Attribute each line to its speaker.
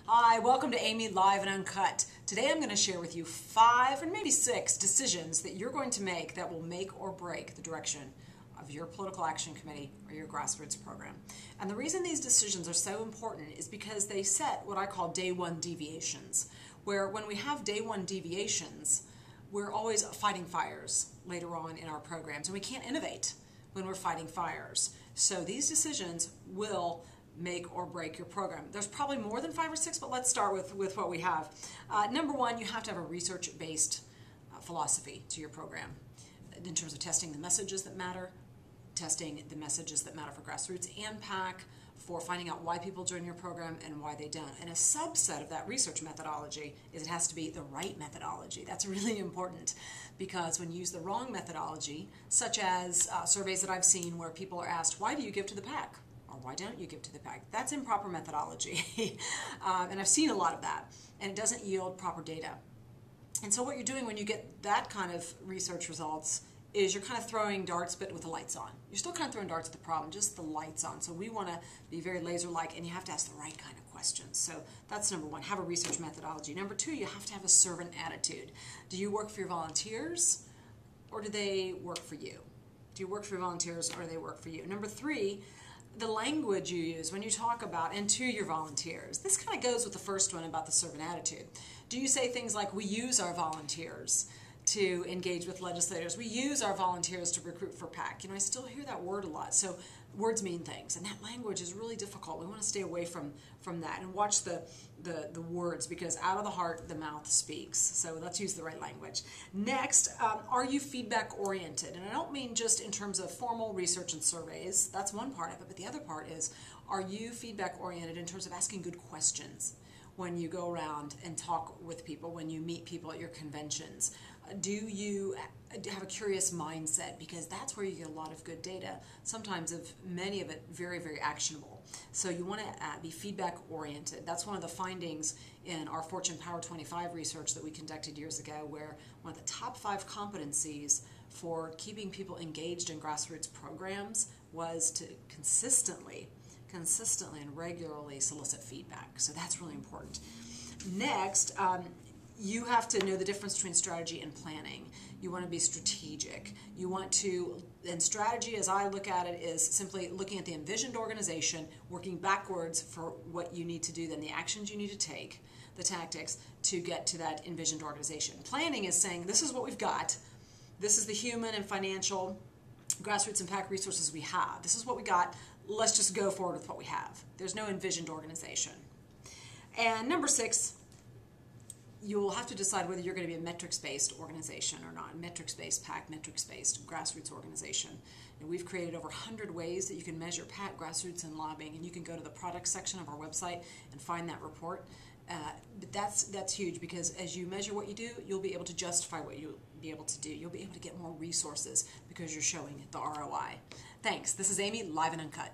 Speaker 1: Hi, welcome to Amy Live and Uncut. Today I'm going to share with you 5 or maybe 6 decisions that you're going to make that will make or break the direction of your political action committee or your grassroots program. And the reason these decisions are so important is because they set what I call day one deviations, where when we have day one deviations, we're always fighting fires later on in our programs, and we can't innovate when we're fighting fires. So these decisions will make or break your program. There's probably more than 5 or 6, but let's start with what we have. Number one, you have to have a research-based philosophy to your program in terms of testing the messages that matter, testing the messages that matter for grassroots and PAC, for finding out why people join your program and why they don't. And a subset of that research methodology is it has to be the right methodology. That's really important, because when you use the wrong methodology, such as surveys that I've seen where people are asked, why do you give to the PAC? Or why don't you give to the PAC? That's improper methodology. And I've seen a lot of that, and it doesn't yield proper data. And so what you're doing when you get that kind of research results is you're kind of throwing darts but with the lights on. You're still kind of throwing darts at the problem, just the lights on. So we want to be very laser-like, and you have to ask the right kind of questions. So that's number one, have a research methodology. Number two, you have to have a servant attitude. Do you work for your volunteers, or do they work for you? Do you work for your volunteers, or do they work for you? Number three, the language you use when you talk about and to your volunteers. This kind of goes with the first one about the servant attitude. Do you say things like, we use our volunteers to engage with legislators? We use our volunteers to recruit for PAC. You know, I still hear that word a lot. So words mean things, and that language is really difficult. We want to stay away from that and watch the words, because out of the heart, the mouth speaks. So let's use the right language. Next, are you feedback oriented? And I don't mean just in terms of formal research and surveys. That's one part of it. But the other part is, are you feedback oriented in terms of asking good questions when you go around and talk with people, when you meet people at your conventions? Do you have a curious mindset? Because that's where you get a lot of good data, sometimes many of it very, very actionable. So you want to be feedback oriented. That's one of the findings in our Fortune Power 25 research that we conducted years ago, where one of the top 5 competencies for keeping people engaged in grassroots programs was to consistently and regularly solicit feedback. So that's really important. Next, you have to know the difference between strategy and planning. You want to be strategic. You want to, and strategy, as I look at it, is simply looking at the envisioned organization, working backwards for what you need to do, then the actions you need to take, the tactics to get to that envisioned organization. Planning is saying, this is what we've got. This is the human and financial grassroots and PAC resources we have. This is what we got. Let's just go forward with what we have. There's no envisioned organization. And number 6, you'll have to decide whether you're going to be a metrics-based organization or not. Metrics-based PAC, metrics-based grassroots organization. And we've created over 100 ways that you can measure PAC, grassroots, and lobbying. And you can go to the product section of our website and find that report. But that's huge, because as you measure what you do, you'll be able to justify what you'll be able to do. You'll be able to get more resources because you're showing the ROI. Thanks. This is Amy, Live and Uncut.